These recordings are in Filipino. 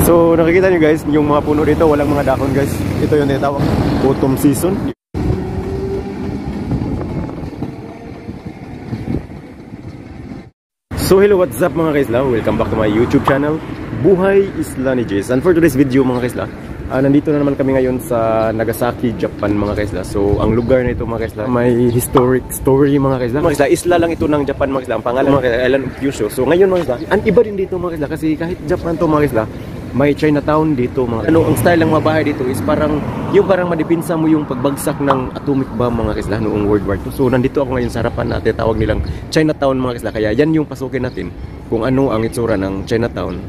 So nakikita nyo guys, yung mga puno dito walang mga dahon guys. Ito yung tinatawag autumn season. So hello, what's up mga kaisla? Welcome back to my YouTube channel, Buhay Isla ni Jess. And for today's video mga kaisla, nandito na naman kami ngayon sa Nagasaki, Japan mga kaisla. So ang lugar na ito mga kaisla, may historic story mga kaisla. Mga kaisla, isla lang ito ng Japan mga kaisla. Ang pangalan mga kaisla, Island of Kyushu. So ngayon mga kaisla, ang iba din dito mga kaisla, kasi kahit Japan to mga kaisla, may Chinatown dito mga. Ang style ng mga bahay dito is parang yung parang madipinsa mo yung pagbagsak ng atomic bomb mga kaisla noong World War II. So nandito ako ngayon sa harapan natin, tawag nilang Chinatown mga kaisla. Kaya yan yung pasukin natin kung ano ang itsura ng Chinatown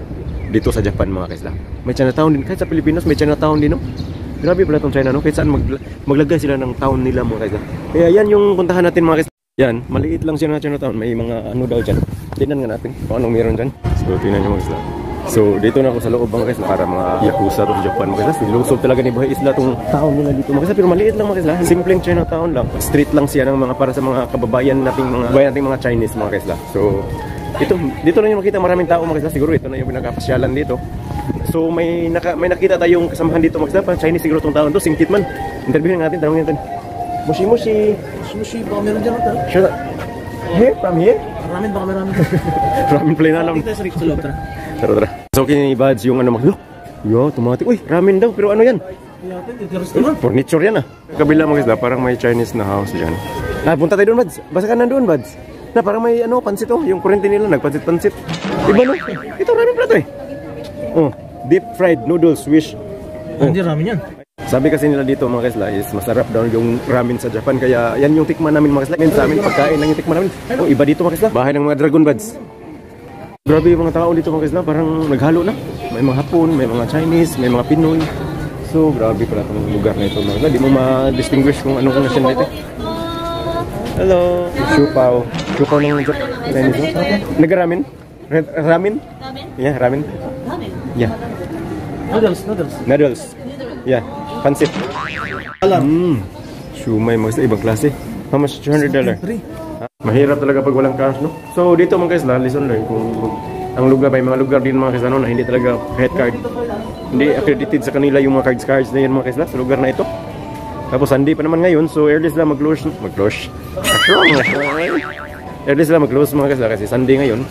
dito sa Japan mga kaisla. May Chinatown din kahit sa Pilipinas, may Chinatown din no. Grabe pala tong China no, kahit saan maglagay sila ng town nila mga kaisla. Kaya yan yung puntahan natin mga kaisla. Yan, maliit lang siya na Chinatown, may mga ano daw dyan. Tingnan nga natin kung anong meron dyan. So tingnan nyo mga kaisla. So dito na ako sa loob mga kaisla, para mga yakuza to sa Japan mga kaisla. Nilusob talaga ni Buhay Isla tong town nila dito mga kaisla, pero maliit lang mga kaisla. Simpleng Chinatown lang. Street lang siya ng mga para sa mga kababayan nating mga Chinese mga kaisla. So dito na yung makita maraming tao mga kaisla. Siguro ito na yung pinakapasyalan dito. So may nakita tayong kasamahan dito mga kaisla, parang Chinese siguro tong taon to, singkit man. Interviewin natin, tanongin natin. Mushi, baka meron dyan ito. Sure. Here? From here? Ramen, baka meron. Ramen play na lang. Dito sa loob, tara. Tara. So kinibads yung ano mag. Yo, automatic. Uy, ramen daw, pero ano yan? Furniture yan ah. Kabila mga isla, parang may Chinese na house diyan. Punta tayo doon, Bads. Basta ka nandoon, Bads. Na parang may ano, pansit oh, yung kurente nila nagpansit-pansit. Iba no? Ito ramen pala to eh. Oh, deep fried noodles wish. Hindi ramen yan. Sabi kasi nila dito mga kaisla is masarap daw yung ramen sa Japan, kaya yan yung tikman namin mga kaisla. Sa amin pagkain lang yung tikman namin. Oh, iba dito mga kaisla. Bahay ng mga Dragon Bads. Grabe yung mga tao dito mga kaisla, parang naghalo na. May mga Hapon, may mga Chinese, may mga Pinoy. So grabe pala itong lugar na ito mga kaisla. Di mo ma-distinguish kung anong nation na ito. Hello! Siupaw. Siupaw ng Chinese. Nag-ramen? Ramen? Yeah, ramen. Yeah. Noodles. Yeah. Pansit. Shumai mga kaisla, ibang klase. How much? $200? Mahirap talaga pag walang cash, no? So dito mga kaisla, listen lang kung ang lugar, may mga lugar din mga kaisla no, na hindi talaga head card, hindi accredited sa kanila yung mga cards na yan mga kaisla sa lugar na ito. Tapos Sunday pa naman ngayon, so early sila mag-close mga kaisla kasi Sunday ngayon.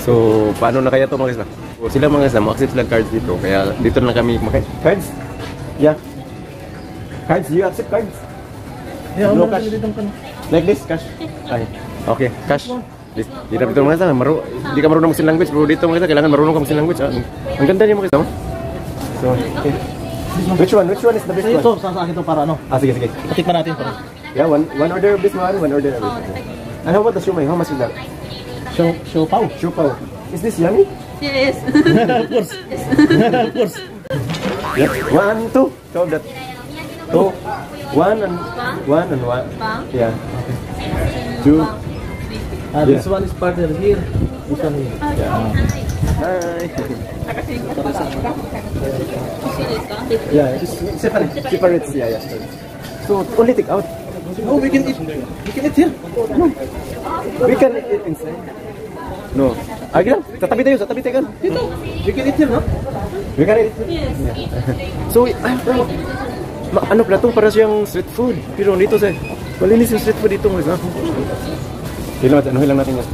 So paano na kaya to mga kaisla? So, sila mga kaisla, ma-accept sila cards dito, kaya dito na kami cards? Yeah. Cards, you accept cards? Yeah, no cash. Like this, cash? Ay, okay, cash. Dito mga kaisla, hindi ka marunong mag-sin language, pero dito mga kaisla, kailangan marunong ka mag-sin language. Ang ganda niya mga kaisla. So, okay. Which one is the best one? Ito, sa akin ito para ano? Sige. Patikman natin para. Yeah, one order of this one order of this. And how about the shumai? How much is that? Siupaw. Is this yummy? Yes. Of course. Yes. 1, 2. So that 2, 1 and 1. Yeah. 2. This one is partner here. This one here. Yeah. Hi. Yeah, separate. Yeah. So only take out. Oh, we can eat here. No. We can eat inside. No. Agad, tatabi tayo kan. Dito. We can eat here, no? We can eat. Yes. So, ano pala to? Para siyang street food. Pero dito sa malinis yung street food dito mga kaisla. Hilang natin yan.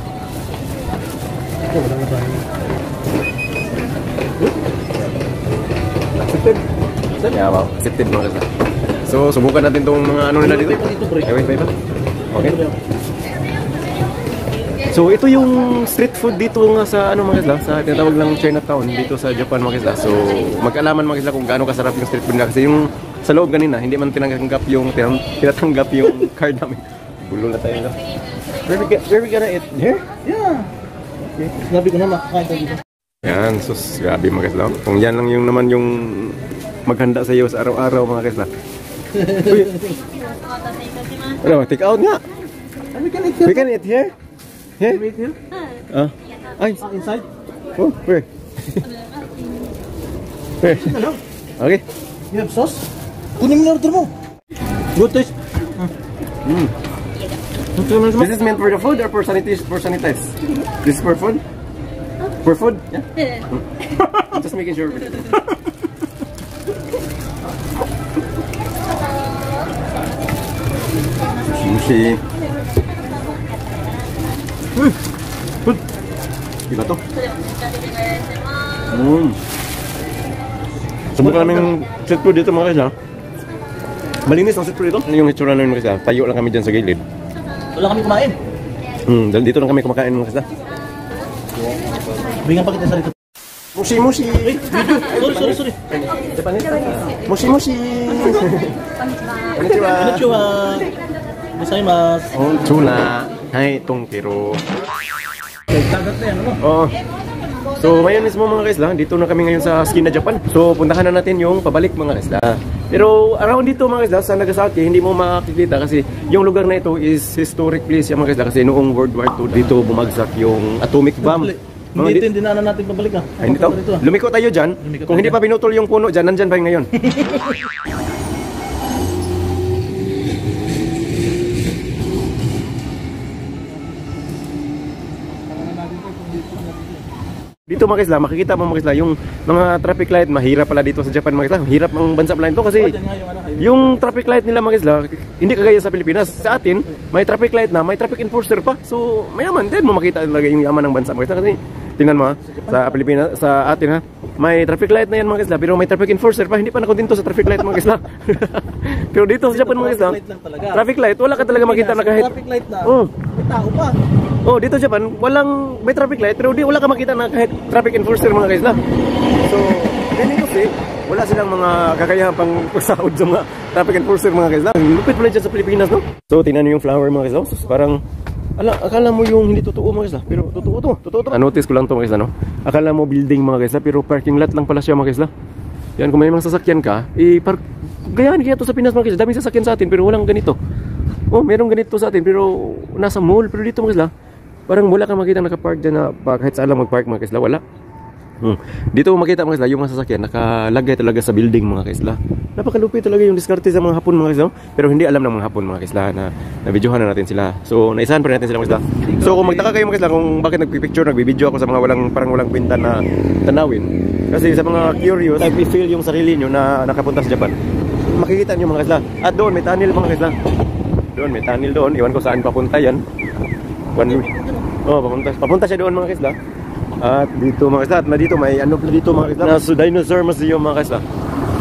Accepted? Yeah, wow. Accepted mga kaisla. So, subukan natin tong mga ano nila dito. Wait pa. Okay. So, ito yung street food dito nga sa ano mga kaisla, sa tinatawag ng Chinatown dito sa Japan mga kaisla. So, mag-alaman mga kaisla kung gaano kasarap yung street food nila, kasi yung sa loob kanina hindi man tinatanggap yung card namin. Gulo na tayo na. Where we gonna eat? Here? Yeah. Okay. Sabi ko na makakain tayo dito. Yan, sus, grabe mga kaisla. Kung yan lang yung naman yung maghanda sa iyo sa araw-araw mga kaisla. Uy. Ano, take out nga. We can eat here. We can eat here? Here? Can we eat here? Inside? Inside? Oh, where? Where? Okay. You have sauce? Kunin mo na order mo. Good taste. This is meant for the food or for sanitize? This is for food? For food? Yeah. Just making sure. Sushi. Iba to? Subukan namin yung street food dito mga guys ha. Malinis ang street food dito. Ano yung itsura namin mga guys ha? Tayo lang kami dyan sa gilid. Wala kami kumain. Dito lang kami kumakain mga guys ha. Bigyan pa kita sa rito. Mushi mushi! Sorry. Mushi mushi! Konnichiwa! Konnichiwa! Gozaimasu. Tuna! Hai, tongkiro. Dagat na yan, ano? Oo. So ngayon mismo mga guys lang, dito na kami ngayon sa Skina Japan. So puntahan na natin yung pabalik mga guys lang. Pero around dito mga guys lang, sa Nagasaki, hindi mo makikita kasi yung lugar na ito is historic place yan mga guys lang. Kasi noong World War II, dito bumagsak yung atomic bomb. Hindi ito, hindi na natin pabalik ah. Ay, hindi to. Lumiko tayo dyan. Kung hindi pa pinutol yung puno dyan, nandyan pa yung ngayon. Dito mga guys lang, makikita mo mga guys lang, yung mga traffic light, mahirap pala dito sa Japan mga guys lang. Hirap ang bansa pala ito kasi yung traffic light nila mga guys lang, hindi kagaya sa Pilipinas. Sa atin, may traffic light na, may traffic enforcer pa. So, mayaman din mo makita talaga yung yaman ng bansa mga guys lang. Kasi, tingnan mo ha, sa Pilipinas, sa atin ha, may traffic light na yan mga guys lang, pero may traffic enforcer pa. Hindi pa nakontento sa traffic light mga guys lang. Pero dito sa Japan mga guys lang, traffic light, wala ka talaga makita na kahit traffic light na, may tao pa. Oh, dito sa Japan, may traffic light pero wala ka makita na kahit traffic enforcer mga guys lang. So, meaning kasi wala silang mga kakayahan pang sahod sa mga traffic enforcer mga guys lang. Lupit pala dyan sa Pilipinas, no? So, tingnan niyo yung flower mga guys lang. So, parang akala mo yung hindi totoo mga guys lang, pero totoo to. Notice ko lang to mga guys lang, no? Akala mo building mga guys lang, pero parking lot lang pala siya mga guys lang. Yan, kung may mga sasakyan ka, gayahan kaya to sa Pinas mga guys. Daming sasakyan sa atin pero walang ganito. Oh, merong ganito sa atin pero nasa mall. Pero dito mga guys lang, parang wala kang makita nakapark dyan na kahit saan lang magpark mga kaisla, wala. Dito makita mga kaisla, yung mga sasakyan nakalagay talaga sa building mga kaisla. Napakalupit talaga yung diskarte sa mga Hapon mga kaisla. Pero hindi alam ng mga Hapon mga kaisla na nabidyohan na natin sila. So naisahan pa rin natin sila mga kaisla. So kung magtaka kayo mga kaisla kung bakit nagpipicture, nagbibidyo ako sa mga parang walang kwenta na tanawin. Kasi sa mga curious, nag-feel yung sarili nyo na nakapunta sa Japan. Makikita nyo mga kaisla. At doon may tunnel mga kaisla. Doon may tunnel doon. Iwan ko saan papunta yan. Papunta siya doon mga kaisla. At dito mga kaisla, at dito may dito mga kaisla, nasa Dinosaur Museum mga kaisla.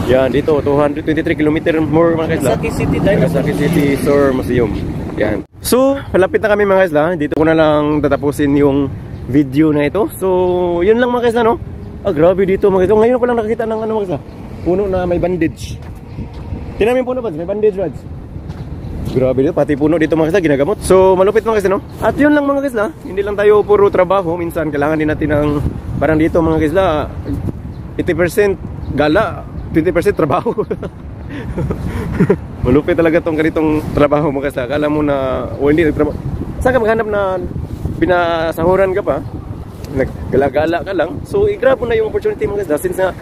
Yan dito 223 km more mga kaisla. Nagasaki City Dinosaur Museum. Yan. So, malapit na kami mga kaisla. Dito ko na lang tatapusin yung video na ito. So, yun lang mga kaisla, no? Grabe dito mga kaisla. Ngayon ko lang nakakita ng mga kaisla, puno na may bandage. Tingnan mo yung puno ba? May bandage rods. Grabe dito, pati puno dito mga kaisla, ginagamot. So, malupit mga kaisla, no? At yun lang mga kaisla, hindi lang tayo puro trabaho. Minsan, kailangan din natin ng, parang dito mga kaisla, 80% gala, 20% trabaho. Malupit talaga tong ganitong trabaho mga kaisla. Akala mo na, hindi nagtrabaho. Saan ka maghanap na pinasahuran ka pa? Naggala-gala ka lang. So, i-grab mo na yung opportunity mga kaisla. Since na,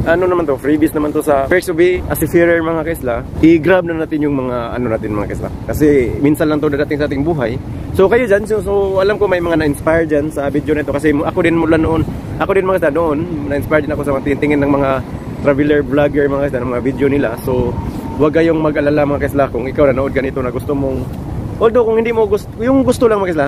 naman to, freebies naman to sa first to be a seafarer mga kaisla, i-grab na natin yung mga natin mga kaisla. Kasi minsan lang to dadating sa ating buhay. So kayo dyan, so alam ko may mga na-inspire dyan sa video nito. Kasi ako din mga kaisla noon, na-inspire din ako sa mga tingin ng mga traveler vlogger mga kaisla, ng mga video nila. So huwag kayong mag-alala mga kaisla kung ikaw nanood ganito na gusto mong, although kung hindi mo gusto, yung gusto lang mga kaisla.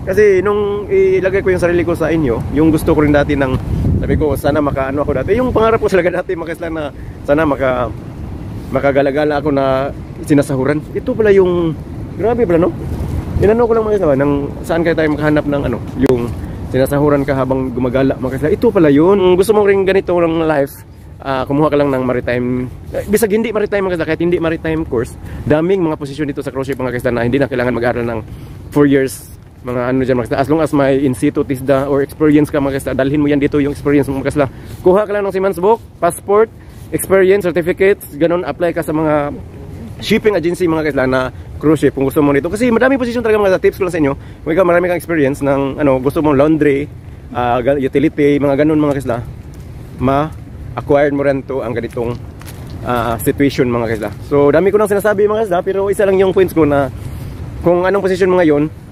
Kasi nung ilagay ko yung sarili ko sa inyo, yung gusto ko rin dati ng, sabi ko sana makaano ako dati, yung pangarap ko talaga dati mga kaisla na sana makagala-gala ako na sinasahuran. Ito pala yung, grabe pala no? Inano ko lang mga kaisla, saan kaya tayo makahanap ng yung sinasahuran ka habang gumagala mga kaisla. Ito pala yun. Gusto mo rin ganito ng life, kumuha ka lang ng maritime, bisag hindi maritime mga kaisla, kahit hindi maritime course, daming mga posisyon dito sa cruise ship mga kaisla na hindi na kailangan mag-aral ng 4 years mga dyan mga kaisla. As long as may in-situ TISDA or experience ka mga kaisla, dalhin mo yan dito yung experience mga kaisla. Kuha ka lang ng seaman's book, passport, experience, certificates, ganun, apply ka sa mga shipping agency mga kaisla na cruise ship kung gusto mo nito. Kasi madaming posisyon talaga mga kaisla. Tips ko lang sa inyo, kung ikaw marami kang experience ng gusto mong laundry, utility, mga ganun mga kaisla, ma-acquired mo rin to ang ganitong situation mga kaisla. So dami ko nang sinasabi mga kaisla, pero isa lang yung points ko na kung anong posisyon mo ngayon,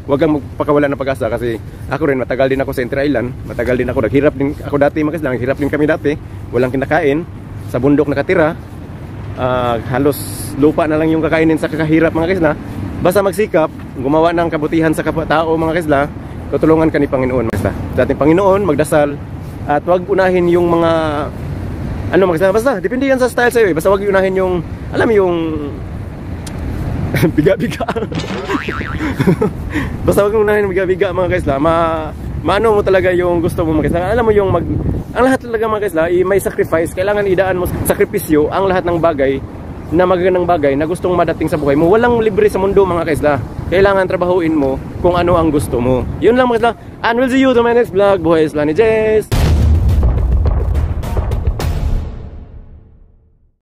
Huwag kang magpakawala ng pag-asa kasi ako rin, matagal din ako sa Inter Island. Matagal din ako, naghirap din ako dati mga kaisla. Naghirap din kami dati. Walang kinakain. Sa bundok nakatira. Halos lupa na lang yung kakainin sa kakahirap mga kaisla. Basta magsikap, gumawa ng kabutihan sa kapwa-tao mga kaisla, tutulungan ka ni Panginoon mga kaisla. Sa ating Panginoon, magdasal. At huwag unahin yung mga ano mga kaisla. Basta, depende yan sa style sa'yo eh. Basta huwag unahin yung, alam yung biga-biga. Basta wag mong unahin biga-biga mga kaisla. Maano mo talaga yung gusto mo mga kaisla. Alam mo yung ang lahat talaga mga kaisla, may sacrifice. Kailangan idaan mo sakripisyo ang lahat ng bagay na magagandang bagay na gustong madating sa buhay mo. Walang libre sa mundo mga kaisla. Kailangan trabahuin mo kung ano ang gusto mo. Yun lang mga kaisla. And we'll see you to my next vlog. Buhay Isla ni Jess.